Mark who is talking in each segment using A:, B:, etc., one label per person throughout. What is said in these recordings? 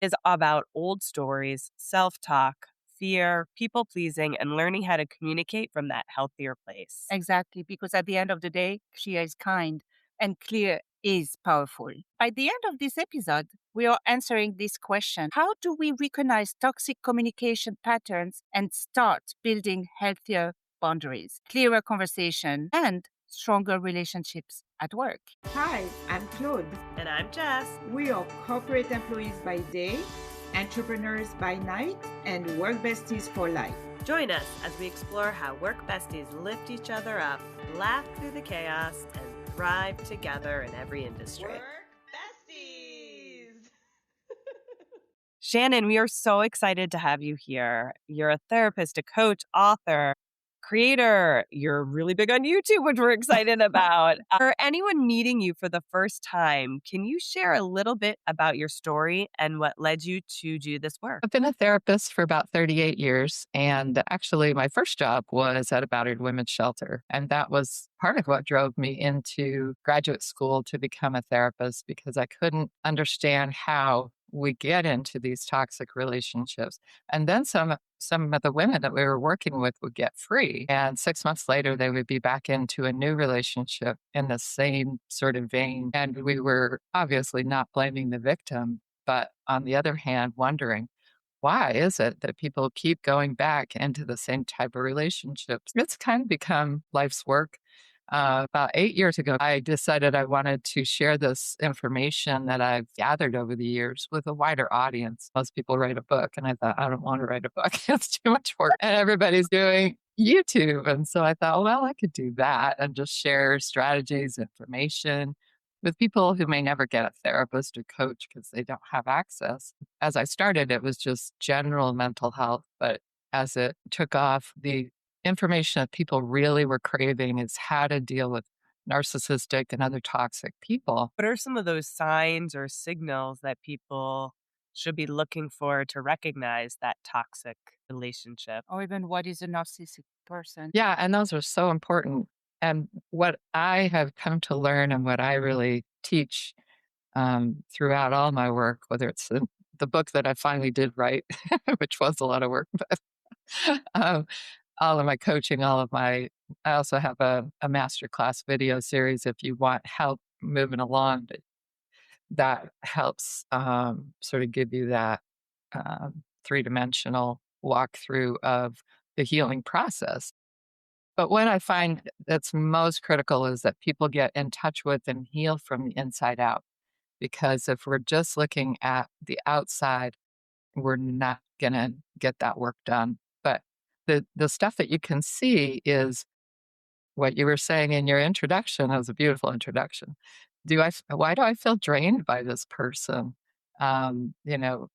A: is about old stories, self talk, fear, people pleasing, and learning how to communicate from that healthier place.
B: Exactly, because at the end of the day, clear is kind and clear is powerful. By the end of this episode, we are answering this question. How do we recognize toxic communication patterns and start building healthier boundaries, clearer conversation, and stronger relationships at work?
C: Hi, I'm Claude.
A: And I'm Jess.
C: We are corporate employees by day, entrepreneurs by night, and work besties for life.
A: Join us as we explore how work besties lift each other up, laugh through the chaos, and thrive together in every industry.
C: Work besties!
A: Shannon, we are so excited to have you here. You're a therapist, a coach, author, creator. You're really big on YouTube, which we're excited about. For anyone meeting you for the first time, can you share a little bit about your story and what led you to do this work?
D: I've been a therapist for about 38 years. And actually, my first job was at a battered women's shelter. And that was part of what drove me into graduate school to become a therapist because I couldn't understand how we get into these toxic relationships. And then some of the women that we were working with would get free. And 6 months later, they would be back into a new relationship in the same sort of vein. And we were obviously not blaming the victim, but on the other hand, wondering, why is it that people keep going back into the same type of relationships? It's kind of become life's work. About 8 years ago, I decided I wanted to share this information that I've gathered over the years with a wider audience. Most people write a book, and I thought, I don't want to write a book. It's too much work. And everybody's doing YouTube. And so I thought, well, I could do that and just share strategies, information with people who may never get a therapist or coach because they don't have access. As I started, it was just general mental health. But as it took off, the information that people really were craving is how to deal with narcissistic and other toxic people.
A: What are some of those signs or signals that people should be looking for to recognize that toxic relationship?
B: Or even what is a narcissistic person?
D: Yeah, and those are so important. And what I have come to learn and what I really teach throughout all my work, whether it's the book that I finally did write, which was a lot of work, but um, all of my coaching, I also have a masterclass video series if you want help moving along, but that helps sort of give you that three-dimensional walkthrough of the healing process. But what I find that's most critical is that people get in touch with and heal from the inside out. Because if we're just looking at the outside, we're not going to get that work done. But the stuff that you can see is what you were saying in your introduction. That was a beautiful introduction. Why do I feel drained by this person? You know,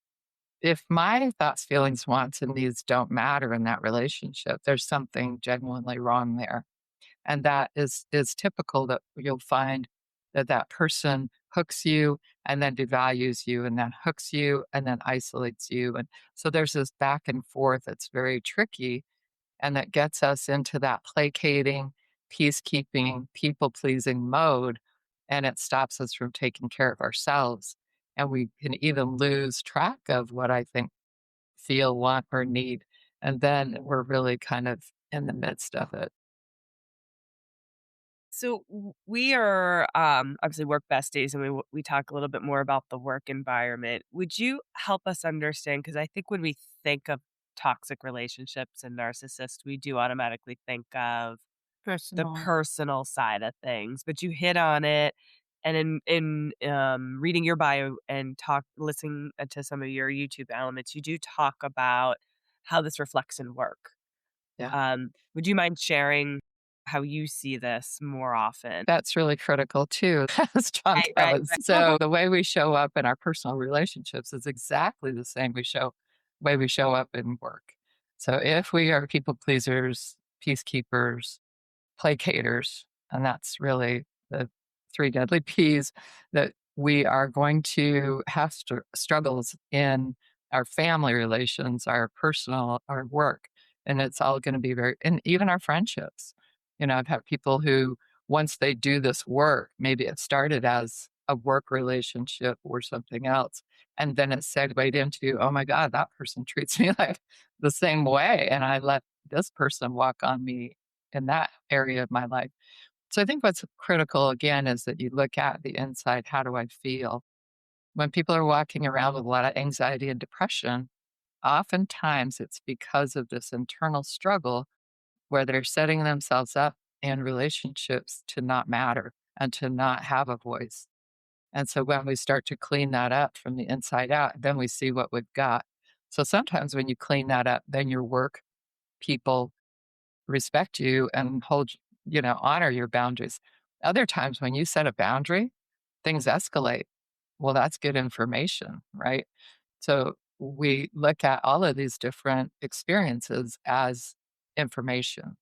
D: if my thoughts, feelings, wants, and needs don't matter in that relationship, there's something genuinely wrong there. And that is typical that you'll find that person hooks you and then devalues you and then hooks you and then isolates you. And so there's this back and forth that's very tricky and that gets us into that placating, peacekeeping, people pleasing mode. And it stops us from taking care of ourselves. And we can even lose track of what I think, feel, want, or need. And then we're really kind of in the midst of it.
A: So we are obviously work besties, and we talk a little bit more about the work environment. Would you help us understand? Because I think when we think of toxic relationships and narcissists, we do automatically think of the
B: Personal.
A: personal side of things. But you hit on it, and in reading your bio and listening to some of your YouTube elements, you do talk about how this reflects in work.
D: Yeah.
A: Would you mind sharing how you see this more often?
D: That's really critical too, as John
A: Right,
D: goes.
A: right.
D: So the way we show up in our personal relationships is exactly the same way we show up in work. So if we are people pleasers, peacekeepers, placaters, and that's really the three deadly P's, that we are going to have struggles in our family relations, our personal, our work, and it's all going to be and even our friendships. I've had people who, once they do this work, maybe it started as a work relationship or something else, And then it segued into, oh my God, that person treats me like the same way. And I let this person walk on me in that area of my life. So I think what's critical again is that you look at the inside. How do I feel? When people are walking around with a lot of anxiety and depression, oftentimes it's because of this internal struggle where they're setting themselves up in relationships to not matter and to not have a voice. And so when we start to clean that up from the inside out, then we see what we've got. So sometimes when you clean that up, then your work people respect you and honor your boundaries. Other times when you set a boundary, things escalate. Well, that's good information, right? So we look at all of these different experiences as information.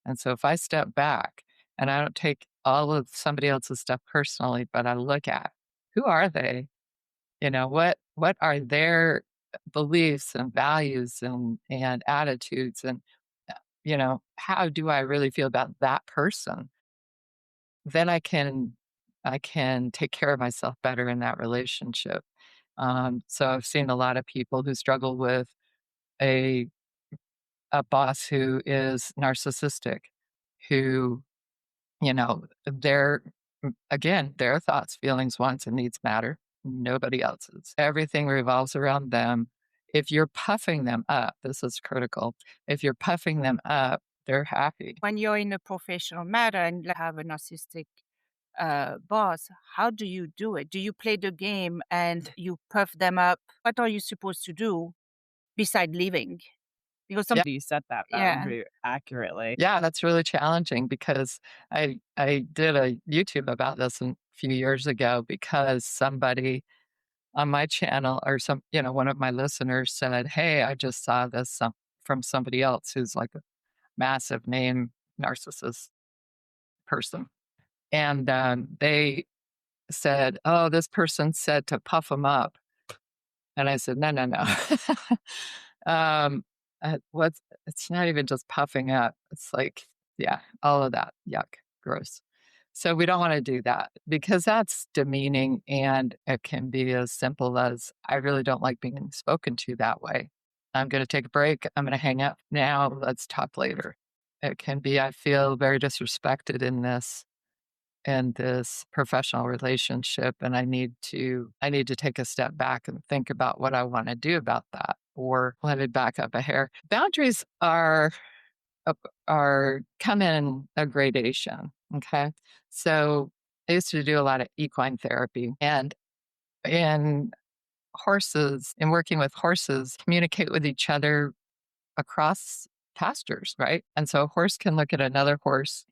D: And so if I step back and I don't take all of somebody else's stuff personally, but I look at who are they? What are their beliefs and values and attitudes and how do I really feel about that person? Then I can take care of myself better in that relationship. So I've seen a lot of people who struggle with a a boss who is narcissistic, who, again, their thoughts, feelings, wants, and needs matter. Nobody else's. Everything revolves around them. If you're puffing them up, this is critical. If you're puffing them up, they're happy.
B: When you're in a professional matter and have a narcissistic boss, how do you do it? Do you play the game and you puff them up? What are you supposed to do beside leaving? Because
D: Yeah.
A: Do you set that
B: yeah,
A: boundary accurately?
D: Yeah, that's really challenging because I did a YouTube about this a few years ago because somebody on my channel or one of my listeners said, "Hey, I just saw this from somebody else who's like a massive name narcissist person." And they said, "Oh, this person said to puff them up." And I said, "No, no, no. um, it's not even just puffing up. It's like, yeah, all of that. Yuck, gross." So we don't want to do that because that's demeaning and it can be as simple as, I really don't like being spoken to that way. I'm going to take a break. I'm going to hang up now. Let's talk later. It can be, I feel very disrespected in this professional relationship and I need to take a step back and think about what I want to do about that. Or let me back up a hair. Boundaries are come in a gradation. Okay. So I used to do a lot of equine therapy and in working with horses, communicate with each other across pastures, right? And so a horse can look at another horse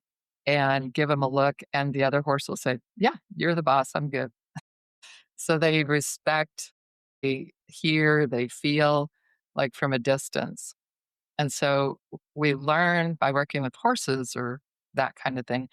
D: and give him a look, and the other horse will say, "Yeah, you're the boss. I'm good." So they respect, they hear, they feel like from a distance. And so we learn by working with horses or that kind of thing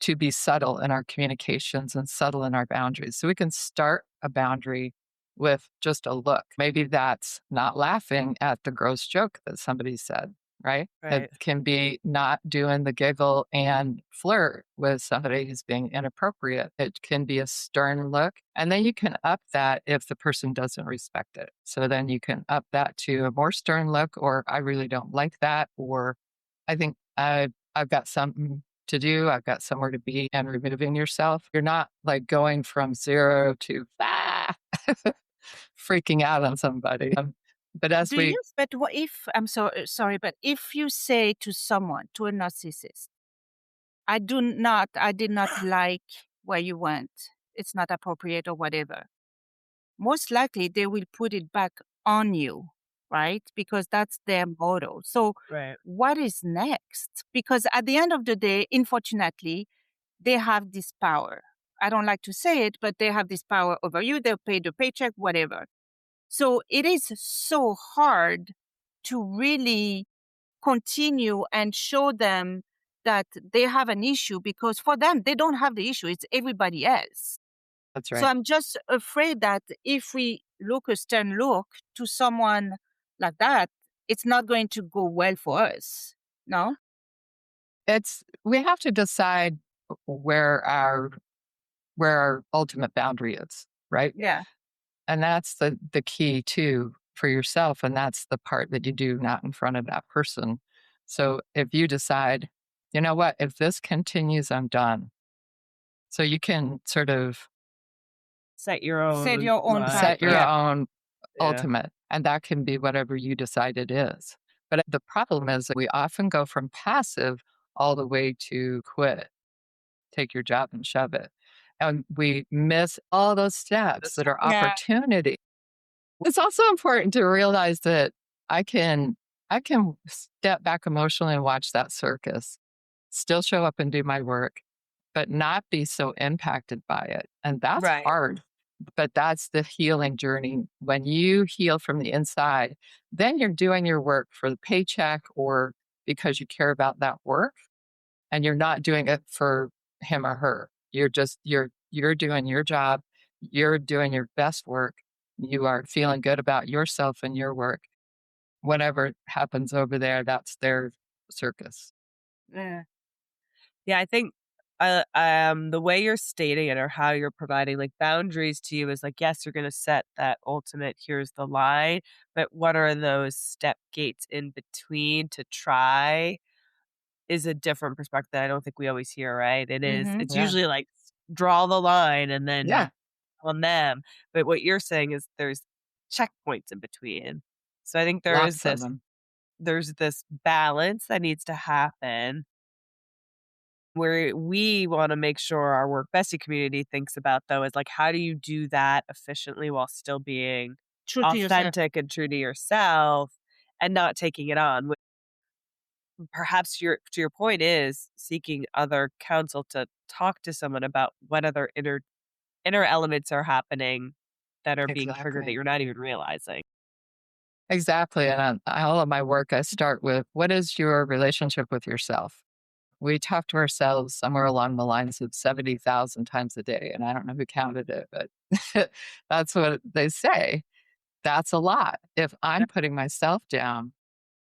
D: to be subtle in our communications and subtle in our boundaries. So we can start a boundary with just a look. Maybe that's not laughing at the gross joke that somebody said, right? It
A: Right.
D: can be not doing the giggle and flirt with somebody who's being inappropriate. It can be a stern look. And then you can up that if the person doesn't respect it. So then you can up that to a more stern look, or I really don't like that, or I think I've got something to do. I've got somewhere to be, and removing yourself. You're not like going from 0 to freaking out on somebody. But as
B: do
D: we,
B: you? But what if I'm sorry, but if you say to someone, to a narcissist, I did not like where you went. It's not appropriate or whatever. Most likely they will put it back on you, right? Because that's their motto. So
A: Right.
B: what is next? Because at the end of the day, unfortunately, they have this power. I don't like to say it, but they have this power over you. They'll pay the paycheck, whatever. So it is so hard to really continue and show them that they have an issue because for them, they don't have the issue. It's everybody else.
D: that's
B: So
D: right.
B: I'm just afraid that if we look a stern look to someone like that, it's not going to go well for us. No?
D: We have to decide where our ultimate boundary is, right?
B: Yeah.
D: And that's the key too for yourself. And that's the part that you do not in front of that person. So if you decide, you know what, if this continues, I'm done. So you can sort of
A: Set your own
B: Set your own
A: ultimate.
B: path.
D: set your
B: Yeah.
D: own
A: Yeah.
D: ultimate, and that can be whatever you decide it is. But the problem is that we often go from passive all the way to quit, take your job and shove it. And we miss all those steps that are
B: Yeah.
D: opportunity. It's also important to realize that I can step back emotionally and watch that circus, still show up and do my work, but not be so impacted by it. And that's
A: Right.
D: hard. But that's the healing journey. When you heal from the inside, then you're doing your work for the paycheck or because you care about that work, and you're not doing it for him or her. You're doing your job, you're doing your best work. You are feeling good about yourself and your work. Whatever happens over there, that's their circus.
B: Yeah.
A: Yeah, I think the way you're stating it or how you're providing like boundaries to you is like, yes, you're going to set that ultimate, here's the line, but what are those step gates in between to try is a different perspective that I don't think we always hear, right? It's
D: Yeah.
A: usually like draw the line and
D: Yeah.
A: then on them. But what you're saying is there's checkpoints in between. So I think
D: Lots of them.
A: there's this balance that needs to happen where we want to make sure our work bestie community thinks about though is like how do you do that efficiently while still being
B: True to yourself.
A: authentic and true to yourself and not taking it on. Perhaps your to your point is seeking other counsel to talk to someone about what other inner elements are happening that are being triggered that
D: Exactly.
A: you're not even realizing.
D: Exactly. And all of my work, I start with what is your relationship with yourself? We talk to ourselves somewhere along the lines of 70,000 times a day. And I don't know who counted it, but that's what they say. That's a lot. If I'm putting myself down,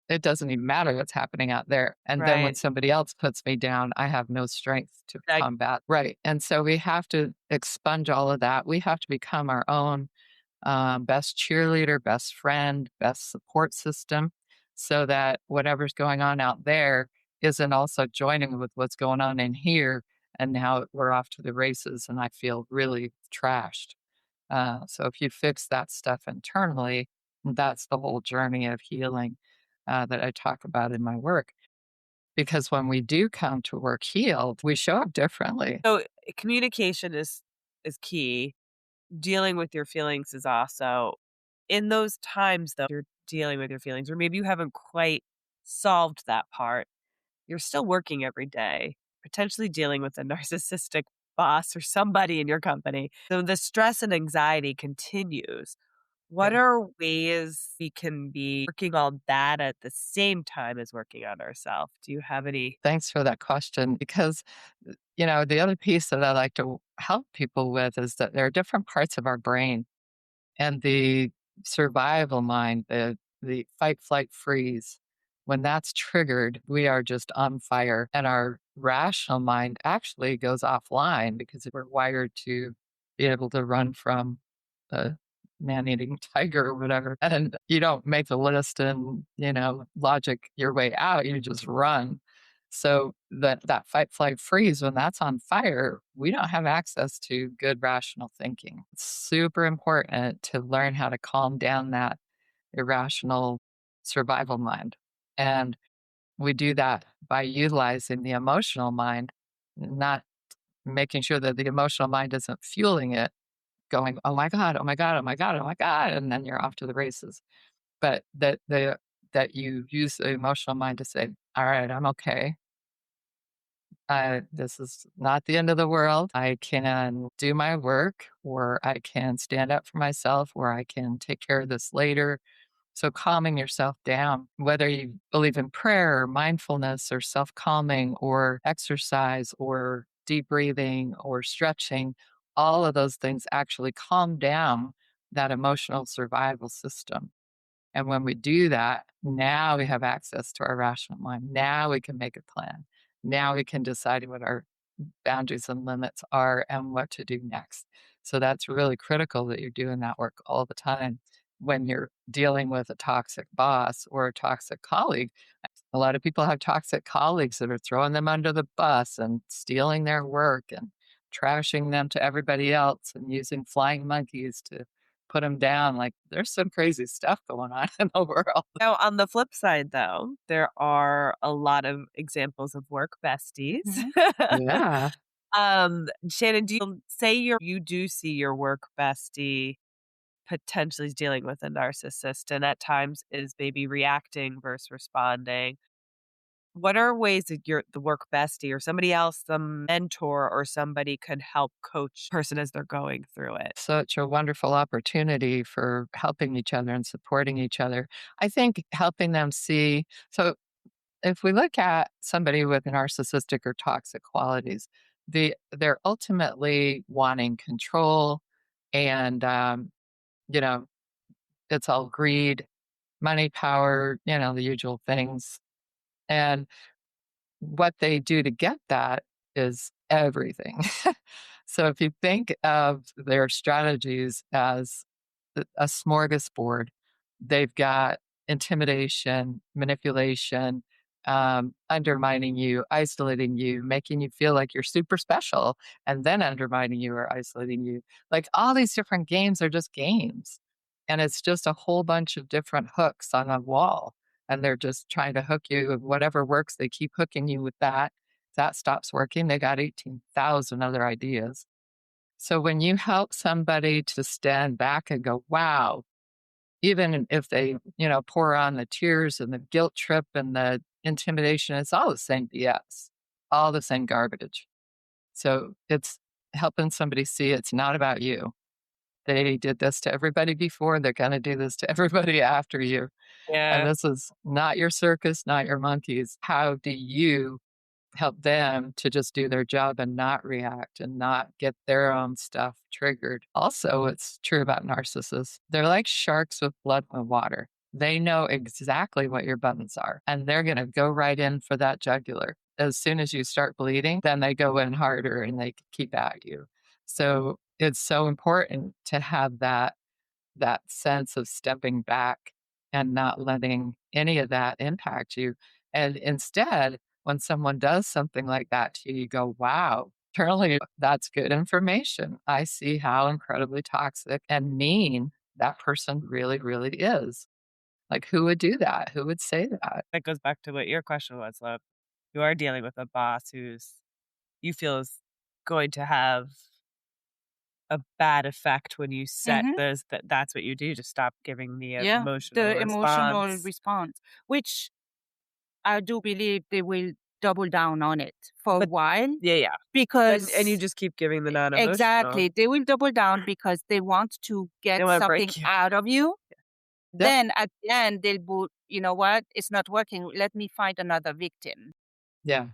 D: it doesn't even matter what's happening out there. And then when
A: Right.
D: somebody else puts me down, I have no strength to
A: Like,
D: combat. Right. And so we have to expunge all of that. We have to become our own best cheerleader, best friend, best support system, so that whatever's going on out there isn't also joining with what's going on in here. And now we're off to the races, and I feel really trashed. So if you fix that stuff internally, that's the whole journey of healing that I talk about in my work. Because when we do come to work healed, we show up differently.
A: so communication is key. Dealing with your feelings is also in those times though you're dealing with your feelings or maybe you haven't quite solved that part. You're still working every day, potentially dealing with a narcissistic boss or somebody in your company. So the stress and anxiety continues. What
D: Yeah.
A: are ways we can be working on that at the same time as working on ourselves? Do you have any?
D: Thanks for that question because, the other piece that I like to help people with is that there are different parts of our brain and the survival mind, the fight, flight, freeze. When that's triggered, we are just on fire and our rational mind actually goes offline because we're wired to be able to run from a man-eating tiger or whatever. And you don't make a list and, logic your way out, you just run. So that fight, flight, freeze, when that's on fire, we don't have access to good rational thinking. It's super important to learn how to calm down that irrational survival mind. And we do that by utilizing the emotional mind, not making sure that the emotional mind isn't fueling it, going, oh my God, oh my God, oh my God, oh my God. And then you're off to the races. But that you use the emotional mind to say, all right, I'm okay. This is not the end of the world. I can do my work, or I can stand up for myself, or I can take care of this later. So, calming yourself down, whether you believe in prayer or mindfulness or self calming or exercise or deep breathing or stretching, all of those things actually calm down that emotional survival system. And when we do that, now we have access to our rational mind. Now we can make a plan. Now we can decide what our boundaries and limits are and what to do next. So that's really critical that you're doing that work all the time when you're dealing with a toxic boss or a toxic colleague. A lot of people have toxic colleagues that are throwing them under the bus and stealing their work and trashing them to everybody else and using flying monkeys to put them down. Like there's some crazy stuff going on in the world.
A: Now, on the flip side, though, there are a lot of examples of work besties.
B: Mhm.
D: Yeah.
A: Shannon, do you say you do see your work bestie potentially is dealing with a narcissist and at times is maybe reacting versus responding? What are ways that the work bestie or somebody else, some mentor or somebody could help coach person as they're going through it?
D: Such a wonderful opportunity for helping each other and supporting each other. I think helping them see. So if we look at somebody with narcissistic or toxic qualities, they're ultimately wanting control and, you know, it's all greed, money, power, the usual things. And what they do to get that is everything. So if you think of their strategies as a smorgasbord, they've got intimidation, manipulation, undermining you, isolating you, making you feel like you're super special, and then undermining you or isolating you. Like all these different games are just games. And it's just a whole bunch of different hooks on a wall. And they're just trying to hook you with whatever works. They keep hooking you with that. If that stops working, they got 18,000 other ideas. So when you help somebody to stand back and go, wow, even if they, pour on the tears and the guilt trip and the intimidation, it's all the same BS, all the same garbage. So it's helping somebody see it's not about you. They did this to everybody before. They're going to do this to everybody after you. And
A: Yeah.
D: this is not your circus, not your monkeys. How do you help them to just do their job and not react and not get their own stuff triggered? Also, it's true about narcissists. They're like sharks with blood in the water. They know exactly what your buttons are, and they're going to go right in for that jugular. As soon as you start bleeding, then they go in harder and they keep at you. So it's so important to have that sense of stepping back and not letting any of that impact you. And instead, when someone does something like that to you, you go, wow, apparently that's good information. I see how incredibly toxic and mean that person really, really is. Like, who would do that? Who would say that?
A: That goes back to what your question was, Love. You are dealing with a boss you feel is going to have a bad effect when you set
B: Mhm.
A: that's what you do to stop giving the
B: Yeah,
A: emotional
B: the emotional
A: response.
B: response, which I do believe they will double down on it for a
A: But
B: while
A: yeah, yeah. And you
B: because
A: just keep giving the non-emotional.
B: exactly, they will double down because they want to
A: They
B: get
A: wanna
B: something
A: break you.
B: out of you.
D: Yep.
B: Then at the end, they'll go, you know what? It's not working. Let me find another victim.
D: Yeah.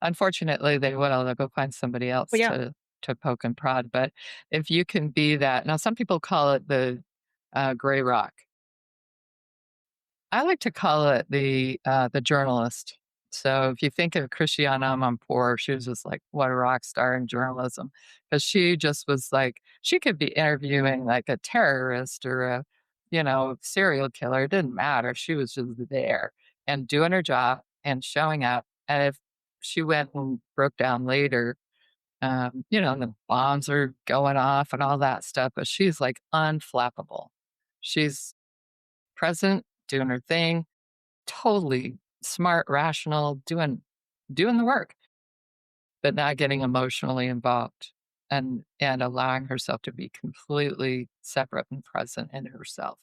D: Unfortunately, they will. They'll go find somebody
B: But
D: else
B: yeah.
D: to poke and prod. But if you can be that, now some people call it the gray rock. I like to call it the journalist. So if you think of Christiane Amanpour, she was just like what a rock star in journalism because she just was like she could be interviewing like a terrorist or a serial killer. It didn't matter. She was just there and doing her job and showing up. And if she went and broke down later, the bombs are going off and all that stuff, but she's like unflappable. She's present, doing her thing, totally smart, rational, doing the work, but not getting emotionally involved and allowing herself to be completely separate and present in herself.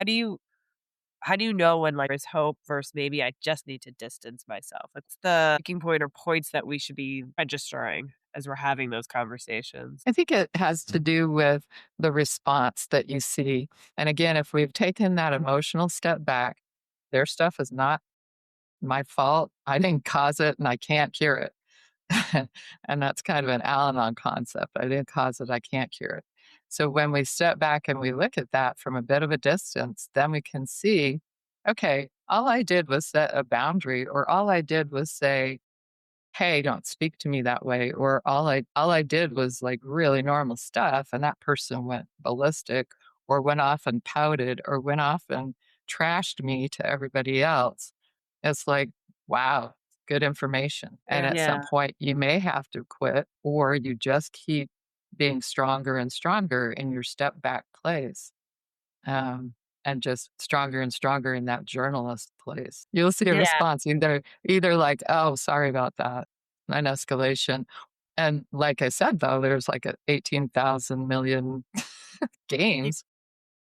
A: How do you know when like there's hope versus maybe I just need to distance myself? It's the breaking point or points that we should be registering as we're having those conversations.
D: I think it has to do with the response that you see. And again, if we've taken that emotional step back, their stuff is not my fault. I didn't cause it and I can't cure it. And that's kind of an Al Anon concept. I didn't cause it, I can't cure it. So when we step back and we look at that from a bit of a distance, then we can see, okay, all I did was set a boundary, or all I did was say, hey, don't speak to me that way. Or all I did was like really normal stuff. And that person went ballistic or went off and pouted or went off and trashed me to everybody else. It's like, wow, good information. And
B: Yeah.
D: at some
A: Yeah.
D: point, you may have to quit or you just keep being stronger and stronger in your step back place. Um, and just stronger and stronger in that journalist place. You'll see a
B: Yeah.
D: response either like, "Oh, sorry about that," an escalation. And like I said, though, there's like a 18,000 million games.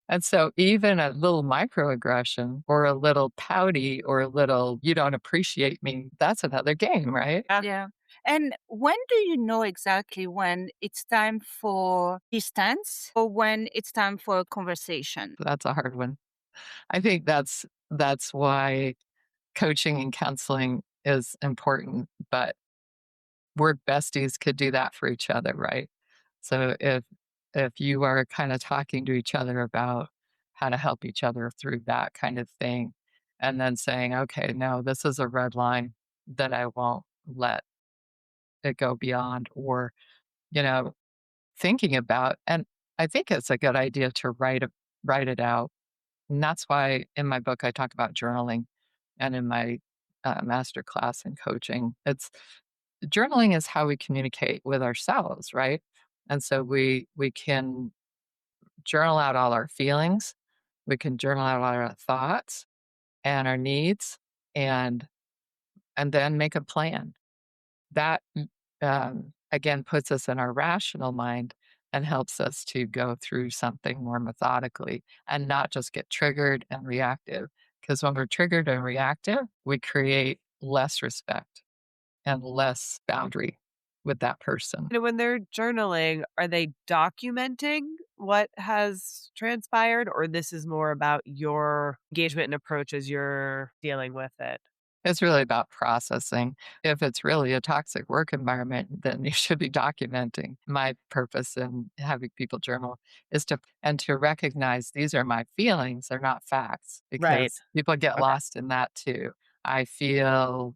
D: And so even a little microaggression or a little pouty or a little, "You don't appreciate me," that's another game, right?
B: Yeah. And when do you know exactly when it's time for distance or when it's time for a conversation?
D: That's a hard one. I think that's why coaching and counseling is important, but work besties could do that for each other, right? So if you are kind of talking to each other about how to help each other through that kind of thing, and then saying, okay, no, this is a red line that I won't let it go beyond, or, you know, thinking about, and I think it's a good idea to write it out. And that's why in my book I talk about journaling, and in my master class in coaching, it's journaling is how we communicate with ourselves, right? And so we can journal out all our feelings, we can journal out all our thoughts and our needs, and then make a plan. That again puts us in our rational mind and helps us to go through something more methodically and not just get triggered and reactive. Because when we're triggered and reactive, we create less respect and less boundary with that person.
A: And when they're journaling, are they documenting what has transpired, or this is more about your engagement and approach as you're dealing with it?
D: It's really about processing. If it's really a toxic work environment, then you should be documenting. My purpose in having people journal is to recognize these are my feelings, they're not facts,
A: Right.
D: because people get
A: Okay.
D: lost in that too. I feel,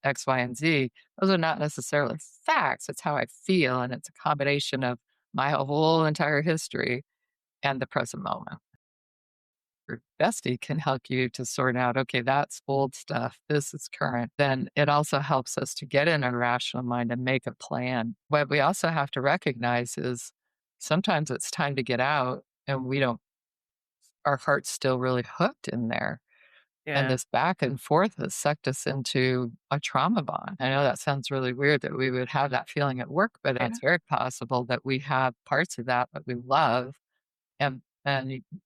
D: X, Y, and Z. Those are not necessarily facts. It's how I feel. And it's a combination of my whole entire history and the present moment. Your bestie can help you to sort out, okay, that's old stuff. This is current. Then it also helps us to get in a rational mind and make a plan. What we also have to recognize is sometimes it's time to get out and our heart's still really hooked in there. And
A: Yeah.
D: this back and forth has sucked us into a trauma bond. I know that sounds really weird that we would have that feeling at work, but
B: Yeah.
D: it's very possible that we have parts of that we love, and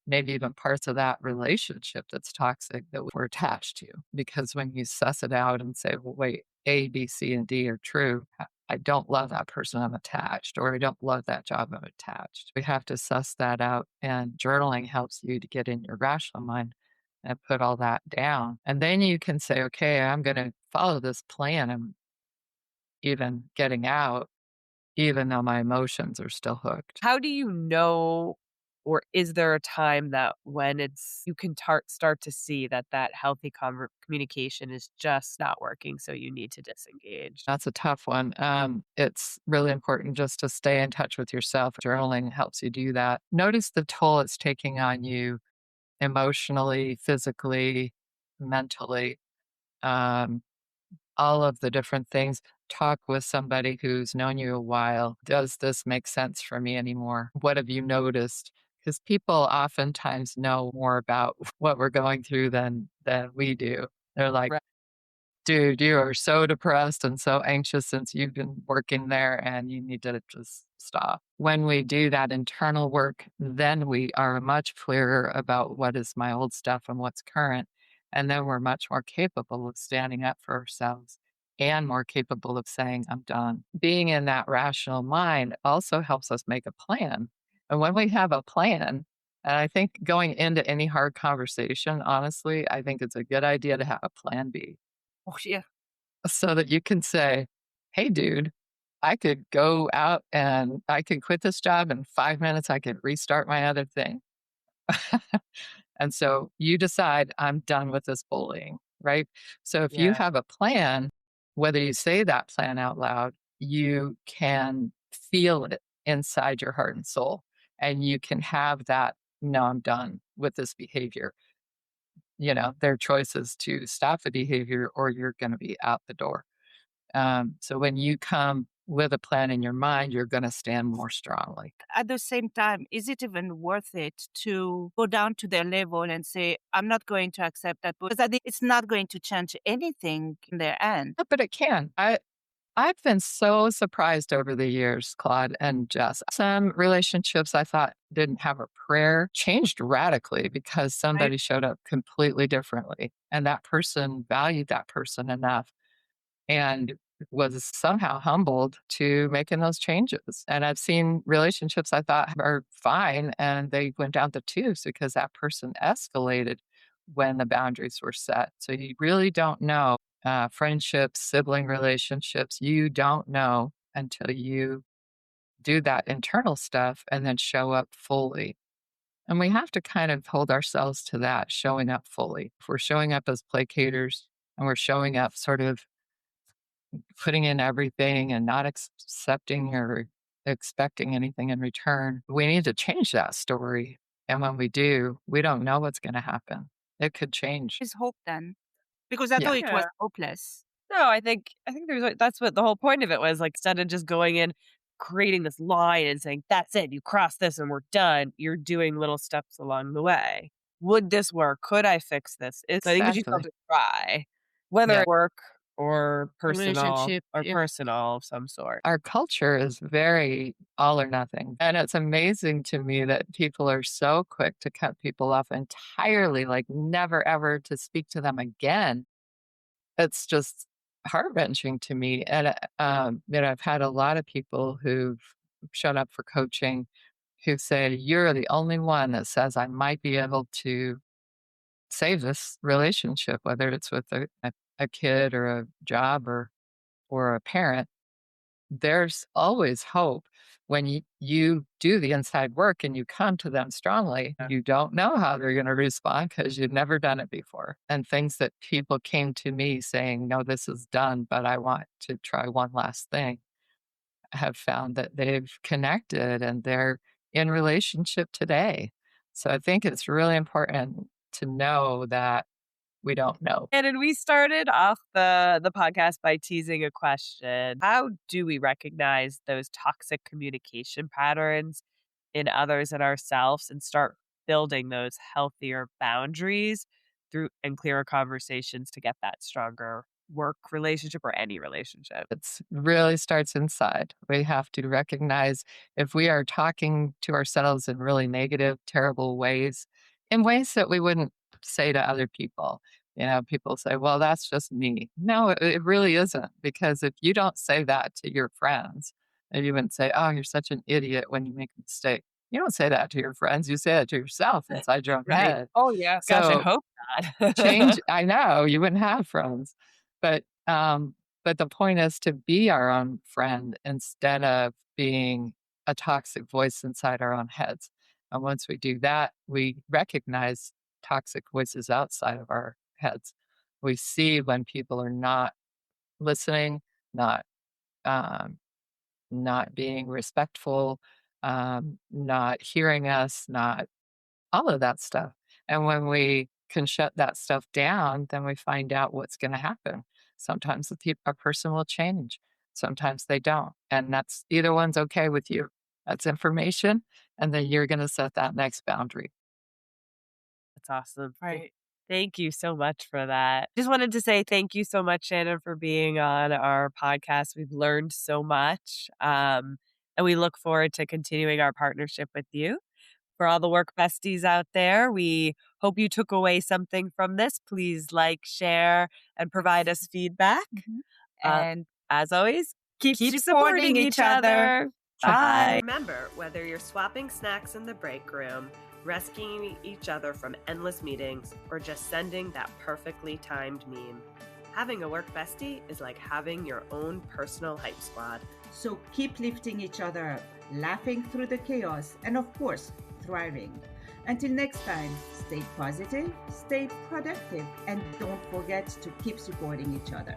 D: maybe even parts of that relationship that's toxic that we're attached to. Because when you suss it out and say, well, wait, A, B, C, and D are true. I don't love that person, I'm attached, or I don't love that job, I'm attached. We have to suss that out. And journaling helps you to get in your rational mind and put all that down. And then you can say, okay, I'm going to follow this plan. I'm even getting out, even though my emotions are still hooked.
A: How do you know, or is there a time that when you can start to see that healthy communication is just not working, so you need to disengage?
D: That's a tough one. It's really important just to stay in touch with yourself. Journaling helps you do that. Notice the toll it's taking on you emotionally, physically, mentally, um, all of the different things. Talk with somebody who's known you a while. Does this make sense for me anymore? What have you noticed? Because people oftentimes know more about what we're going through than we do. They're like,
A: Right.
D: dude, you are so depressed and so anxious since you've been working there, and you need to just stop. When we do that internal work, then we are much clearer about what is my old stuff and what's current. And then we're much more capable of standing up for ourselves and more capable of saying, I'm done. Being in that rational mind also helps us make a plan. And when we have a plan, and I think going into any hard conversation, honestly, I think it's a good idea to have a plan B
B: Oh, yeah.
D: so that you can say, hey, dude, I could go out and I could quit this job in 5 minutes. I could restart my other thing. And so you decide, I'm done with this bullying, right? So if you
A: Yeah.
D: have a plan, whether you say that plan out loud, you can feel it inside your heart and soul. And you can have that, no, I'm done with this behavior. Their choices to stop the behavior or you're going to be out the door. So when you come with a plan in your mind, you're going to stand more strongly.
B: At the same time, is it even worth it to go down to their level and say, I'm not going to accept that? Because I think it's not going to change anything in their end.
D: But it can. I've been so surprised over the years, Claude and Jess. Some relationships I thought didn't have a prayer changed radically because somebody showed up completely differently. And that person valued that person enough and was somehow humbled to making those changes. And I've seen relationships I thought are fine and they went down the tubes because that person escalated when the boundaries were set. So you really don't know. Friendships, sibling relationships, you don't know until you do that internal stuff and then show up fully. And we have to kind of hold ourselves to that, showing up fully. If we're showing up as placaters and we're showing up sort of putting in everything and not accepting or expecting anything in return, we need to change that story. And when we do, we don't know what's going to happen. It could change.
B: There's hope then, because I thought it was hopeless.
A: No, I think that's what the whole point of it was. Like, instead of just going in, creating this line and saying, that's it, you cross this and we're done, you're doing little steps along the way. Would this work? Could I fix this? I think we should have to try, whether it work or personal personal of some sort.
D: Our culture is very all or nothing. And it's amazing to me that people are so quick to cut people off entirely, like never ever to speak to them again. It's just heart-wrenching to me. And I've had a lot of people who've shown up for coaching who say, you're the only one that says I might be able to save this relationship, whether it's with a kid or a job or a parent. There's always hope when you do the inside work and you come to them strongly. You don't know how they're going to respond because you've never done it before. And things that people came to me saying, no, this is done, but I want to try one last thing, have found that they've connected and they're in relationship today. So I think it's really important to know that we don't know.
A: And we started off the podcast by teasing a question. How do we recognize those toxic communication patterns in others and ourselves and start building those healthier boundaries through and clearer conversations to get that stronger work relationship or any relationship?
D: It really starts inside. We have to recognize if we are talking to ourselves in really negative, terrible ways, in ways that we wouldn't say to other people. People say, well, that's just me. No, it really isn't. Because if you don't say that to your friends, and you wouldn't say, oh, you're such an idiot when you make a mistake. You don't say that to your friends. You say it to yourself inside your own head.
A: Oh, yeah.
D: So
A: gosh, I hope not.
D: change. I know you wouldn't have friends. But the point is to be our own friend instead of being a toxic voice inside our own heads. And once we do that, we recognize toxic voices outside of our heads. We see when people are not listening, not being respectful, not hearing us, not all of that stuff. And when we can shut that stuff down, then we find out what's going to happen. Sometimes a person will change. Sometimes they don't. And that's either one's okay with you. That's information. And then you're going to set that next boundary.
A: That's awesome. Right. Thank you so much for that. Just wanted to say thank you so much, Shannon, for being on our podcast. We've learned so much. And we look forward to continuing our partnership with you. For all the work besties out there, we hope you took away something from this. Please like, share, and provide us feedback. And as always, keep supporting each other. Bye. Remember, whether you're swapping snacks in the break room, rescuing each other from endless meetings, or just sending that perfectly timed meme, having a work bestie is like having your own personal hype squad.
C: So keep lifting each other up, laughing through the chaos, and of course, thriving. Until next time, stay positive, stay productive, and don't forget to keep supporting each other.